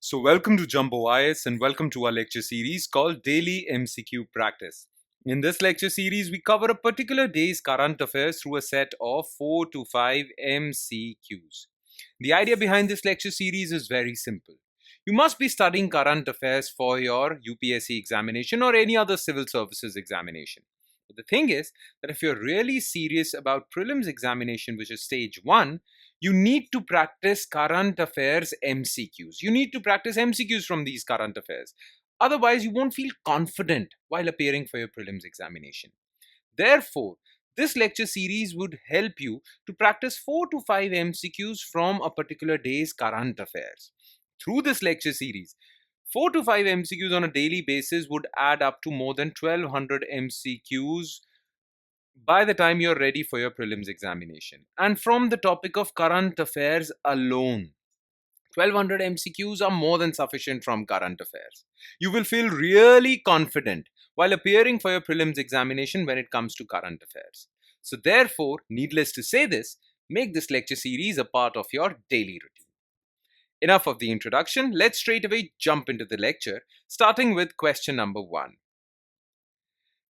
So welcome to Jumbo IS and welcome to our lecture series called Daily MCQ Practice. In this lecture series, we cover a particular day's current affairs through a set of 4 to 5 MCQs. The idea behind this lecture series is very simple. You must be studying current affairs for your UPSC examination or any other civil services examination. But the thing is that if you're really serious about prelims examination, which is stage 1, you need to practice current affairs MCQs. You need to practice MCQs from these current affairs. Otherwise, you won't feel confident while appearing for your prelims examination. Therefore, this lecture series would help you to practice 4 to 5 MCQs from a particular day's current affairs. Through this lecture series, 4 to 5 MCQs on a daily basis would add up to more than 1200 MCQs by the time you're ready for your prelims examination. And from the topic of current affairs alone, 1200 MCQs are more than sufficient from current affairs. You will feel really confident while appearing for your prelims examination when it comes to current affairs. So therefore, needless to say this, make this lecture series a part of your daily routine. Enough of the introduction, let's straight away jump into the lecture, starting with question number 1.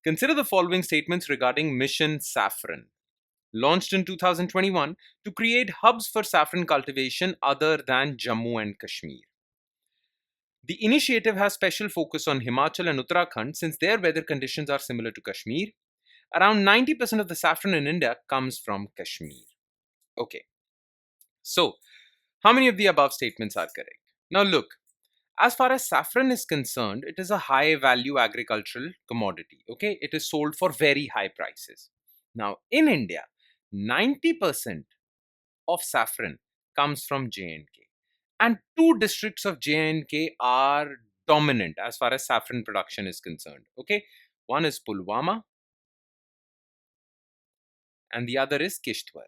Consider the following statements regarding Mission Saffron, launched in 2021 to create hubs for saffron cultivation other than Jammu and Kashmir. The initiative has special focus on Himachal and Uttarakhand since their weather conditions are similar to Kashmir. Around 90% of the saffron in India comes from Kashmir. Okay, so how many of the above statements are correct? Now look, as far as saffron is concerned, it is a high value agricultural commodity. Okay, it is sold for very high prices. Now in India, 90% of saffron comes from J&K, and 2 districts of J&K are dominant as far as saffron production is concerned. Okay, one is Pulwama and the other is Kishtwar.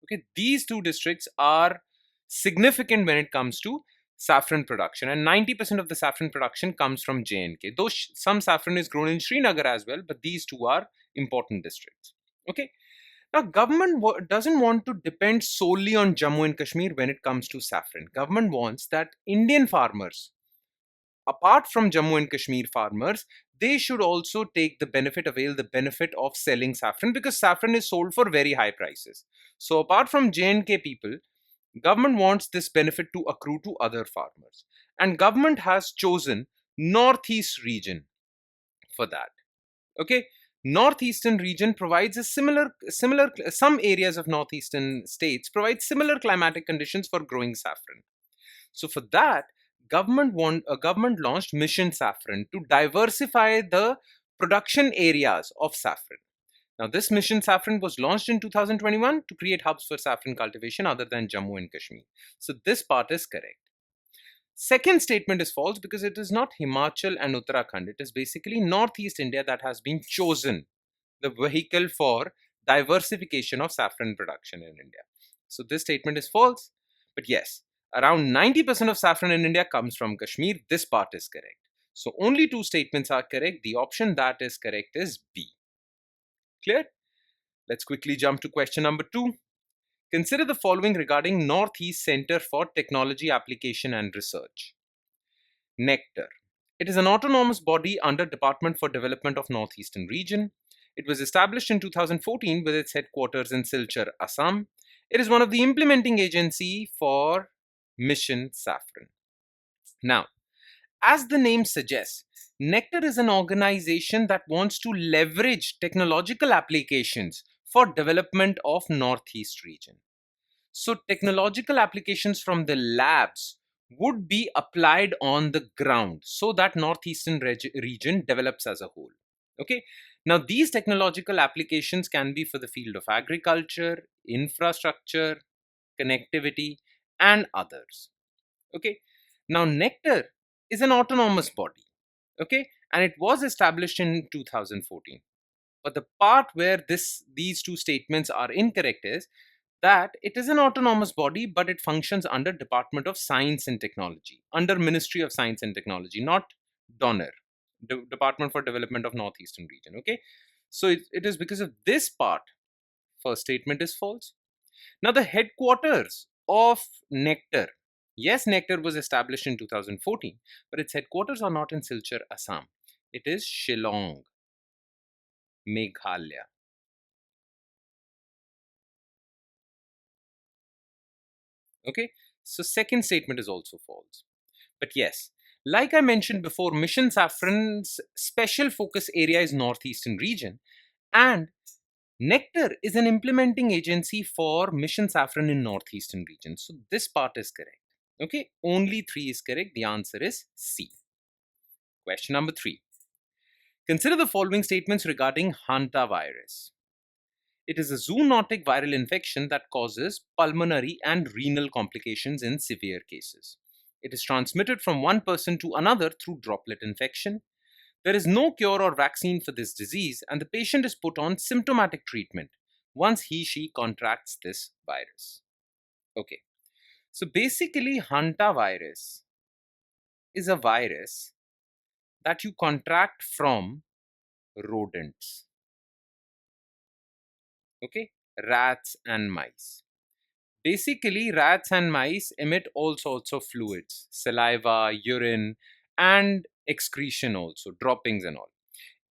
Okay, these 2 districts are significant when it comes to saffron production, and 90% of the saffron production comes from J&K. Though some saffron is grown in Srinagar as well, but these 2 are important districts. Okay, now government doesn't want to depend solely on Jammu and Kashmir when it comes to saffron. Government wants that Indian farmers, apart from Jammu and Kashmir farmers, they should also avail the benefit of selling saffron, because saffron is sold for very high prices. So apart from J&K people, government wants this benefit to accrue to other farmers. And government has chosen Northeast region for that. Okay, Northeastern region provides a some areas of northeastern states provide similar climatic conditions for growing saffron. So for that, government launched Mission Saffron to diversify the production areas of saffron. Now this Mission Saffron was launched in 2021 to create hubs for saffron cultivation other than Jammu and Kashmir. So this part is correct. Second statement is false because it is not Himachal and Uttarakhand. It is basically Northeast India that has been chosen the vehicle for diversification of saffron production in India. So this statement is false. But yes, around 90% of saffron in India comes from Kashmir. This part is correct. So only 2 statements are correct. The option that is correct is B. Clear? Let's quickly jump to question number 2. Consider the following regarding Northeast Center for Technology Application and Research. NECTOR. It is an autonomous body under Department for Development of Northeastern Region. It was established in 2014 with its headquarters in Silchar, Assam. It is one of the implementing agency for Mission Saffron. Now, as the name suggests, NECTOR is an organization that wants to leverage technological applications for development of Northeast region. So technological applications from the labs would be applied on the ground so that Northeastern region develops as a whole. Okay. Now these technological applications can be for the field of agriculture, infrastructure, connectivity, and others. Okay. Now NECTOR is an autonomous body. Okay. And it was established in 2014. But the part where these 2 statements are incorrect is that it is an autonomous body, but it functions under Department of Science and Technology, under Ministry of Science and Technology, not DONOR, Department for Development of Northeastern Region. Okay, so it is because of this part, first statement is false. Now the headquarters of NECTOR Yes, NECTOR was established in 2014, but its headquarters are not in Silchar, Assam. It is Shillong, Meghalaya. Okay, so second statement is also false. But yes, like I mentioned before, Mission Saffron's special focus area is Northeastern region, and NECTOR is an implementing agency for Mission Saffron in Northeastern region. So this part is correct. Okay, only 3 is correct. The answer is C. Question number 3. Consider the following statements regarding hantavirus. It is a zoonotic viral infection that causes pulmonary and renal complications in severe cases. It is transmitted from one person to another through droplet infection. There is no cure or vaccine for this disease, and the patient is put on symptomatic treatment once he/she contracts this virus. Okay, so basically, hantavirus is a virus that you contract from rodents. Okay, rats and mice. Basically, rats and mice emit all sorts of fluids, saliva, urine, and excretion also, droppings and all.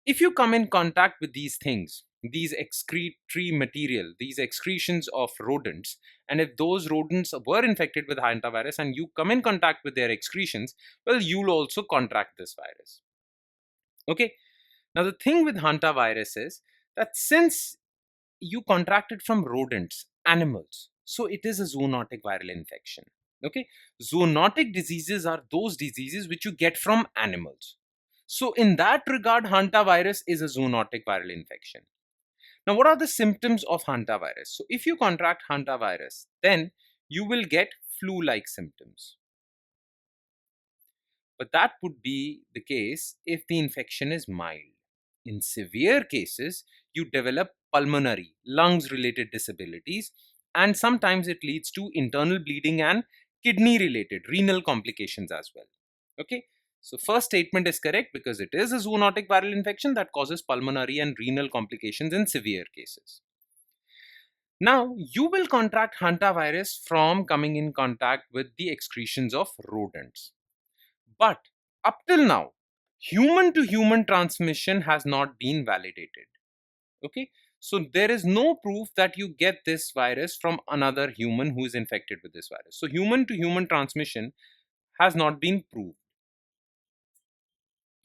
If you come in contact with these things, these excretory material, these excretions of rodents, and if those rodents were infected with hantavirus and you come in contact with their excretions, well, you'll also contract this virus. Okay. Now, the thing with hantavirus is that since you contract it from rodents, animals, so it is a zoonotic viral infection. Okay. Zoonotic diseases are those diseases which you get from animals. So in that regard, hantavirus is a zoonotic viral infection. Now, what are the symptoms of hantavirus? So if you contract hantavirus, then you will get flu-like symptoms. But that would be the case if the infection is mild. In severe cases, you develop pulmonary, lungs-related disabilities, and sometimes it leads to internal bleeding and kidney-related, renal complications as well. Okay, so first statement is correct because it is a zoonotic viral infection that causes pulmonary and renal complications in severe cases. Now, you will contract hantavirus from coming in contact with the excretions of rodents. But up till now, human to human transmission has not been validated. Okay, so there is no proof that you get this virus from another human who is infected with this virus. So, human to human transmission has not been proved.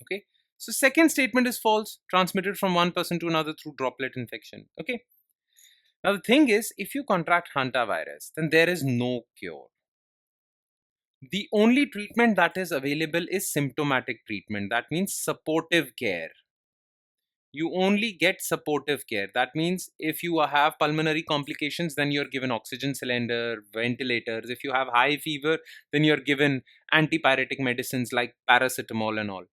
Okay, so second statement is false, transmitted from one person to another through droplet infection. Okay, now the thing is, if you contract hantavirus, then there is no cure. The only treatment that is available is symptomatic treatment. That means supportive care. You only get supportive care. That means if you have pulmonary complications, then you're given oxygen cylinder, ventilators. If you have high fever, then you're given antipyretic medicines like paracetamol and all.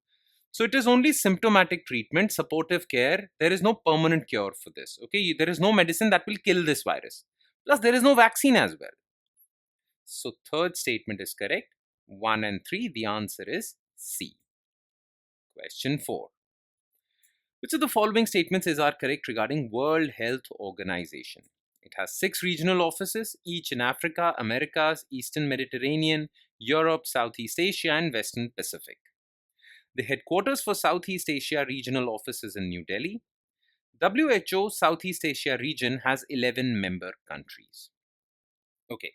So it is only symptomatic treatment, supportive care. There is no permanent cure for this. Okay, there is no medicine that will kill this virus. Plus, there is no vaccine as well. So third statement is correct. 1 and 3, the answer is C. Question 4. Which of the following statements are correct regarding World Health Organization? It has 6 regional offices, each in Africa, Americas, Eastern Mediterranean, Europe, Southeast Asia, and Western Pacific. The headquarters for Southeast Asia regional office is in New Delhi. WHO Southeast Asia region has 11 member countries. Okay.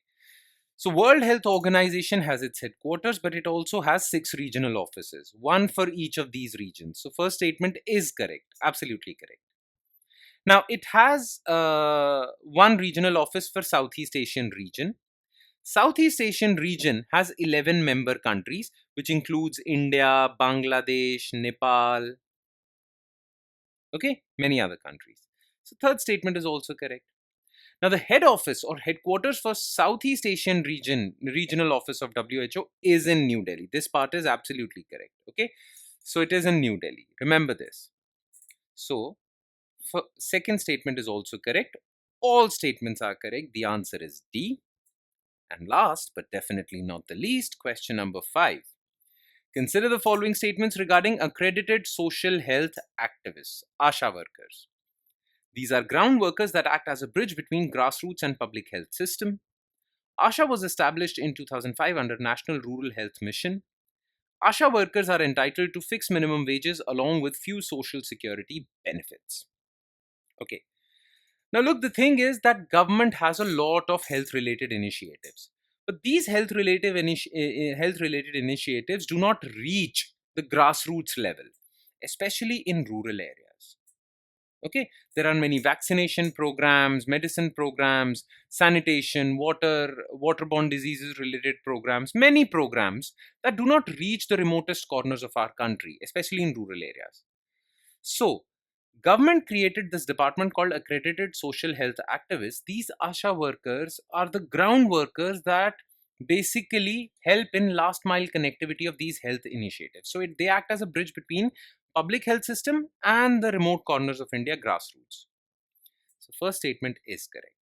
So World Health Organization has its headquarters, but it also has 6 regional offices, one for each of these regions. So first statement is correct, absolutely correct. Now it has one regional office for Southeast Asian region. Southeast Asian region has 11 member countries, which includes India, Bangladesh, Nepal, okay, many other countries. So third statement is also correct. Now, the head office or headquarters for Southeast Asian regional office of WHO is in New Delhi. This part is absolutely correct. Okay, so it is in New Delhi. Remember this. So, for second statement is also correct. All statements are correct. The answer is D. And last, but definitely not the least, question number 5. Consider the following statements regarding accredited social health activists, ASHA workers. These are ground workers that act as a bridge between grassroots and public health system. ASHA was established in 2005 under National Rural Health Mission. ASHA workers are entitled to fixed minimum wages along with few social security benefits. Okay. Now look, the thing is that government has a lot of health related initiatives. But these health related initiatives do not reach the grassroots level, especially in rural areas. Okay, there are many vaccination programs, medicine programs, sanitation, waterborne diseases related programs, many programs that do not reach the remotest corners of our country, especially in rural areas. So, government created this department called Accredited Social Health Activists. These ASHA workers are the ground workers that basically help in last mile connectivity of these health initiatives. So they act as a bridge between public health system and the remote corners of India grassroots. So first statement is correct.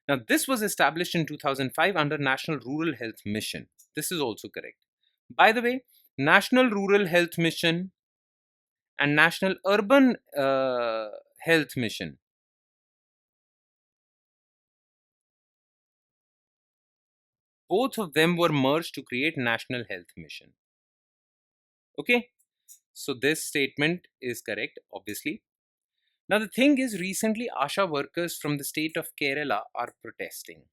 Now this was established in 2005 under National Rural Health Mission. This is also correct. By the way, National Rural Health Mission and National Urban Health Mission, both of them were merged to create National Health Mission. Okay, so this statement is correct, obviously. Now the thing is, recently ASHA workers from the state of Kerala are protesting.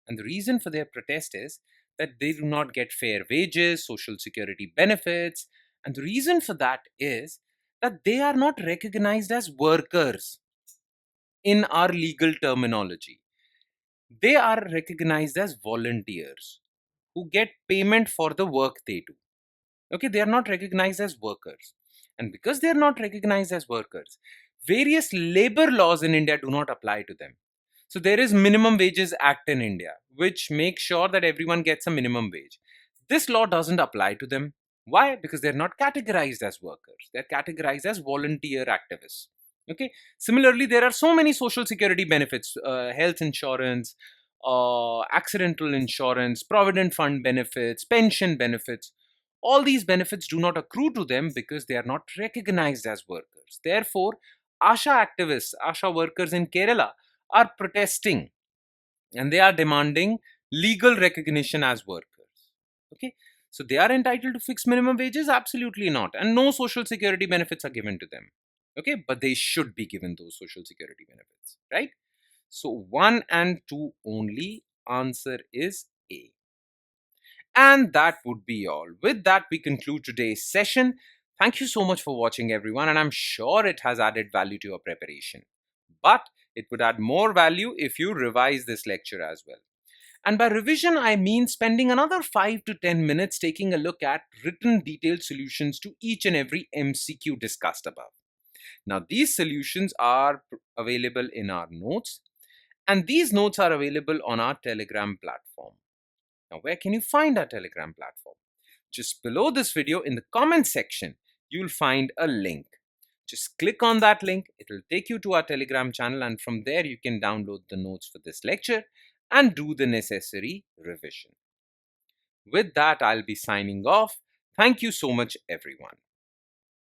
And the reason for their protest is that they do not get fair wages, social security benefits. And the reason for that is that they are not recognized as workers in our legal terminology. They are recognized as volunteers who get payment for the work they do. Okay, they are not recognized as workers. And because they are not recognized as workers, various labor laws in India do not apply to them. So there is Minimum Wages Act in India, which makes sure that everyone gets a minimum wage. This law doesn't apply to them. Why? Because they're not categorized as workers. They're categorized as volunteer activists. Okay. Similarly, there are so many social security benefits, health insurance, accidental insurance, provident fund benefits, pension benefits. All these benefits do not accrue to them because they are not recognized as workers. Therefore, ASHA activists, ASHA workers in Kerala are protesting and they are demanding legal recognition as workers. Okay, so they are entitled to fixed minimum wages? Absolutely not. And no social security benefits are given to them. Okay, but they should be given those social security benefits, right? So 1 and 2 only. Answer is A. And that would be all. With that, we conclude today's session. Thank you so much for watching, everyone, and I'm sure it has added value to your preparation. But it would add more value if you revise this lecture as well. And by revision, I mean spending another 5 to 10 minutes taking a look at written detailed solutions to each and every MCQ discussed above. Now, these solutions are available in our notes, and these notes are available on our Telegram platform. Now, where can you find our Telegram platform? Just below this video in the comment section, you'll find a link. Just click on that link. It will take you to our Telegram channel, and from there you can download the notes for this lecture and do the necessary revision. With that, I'll be signing off. Thank you so much, everyone.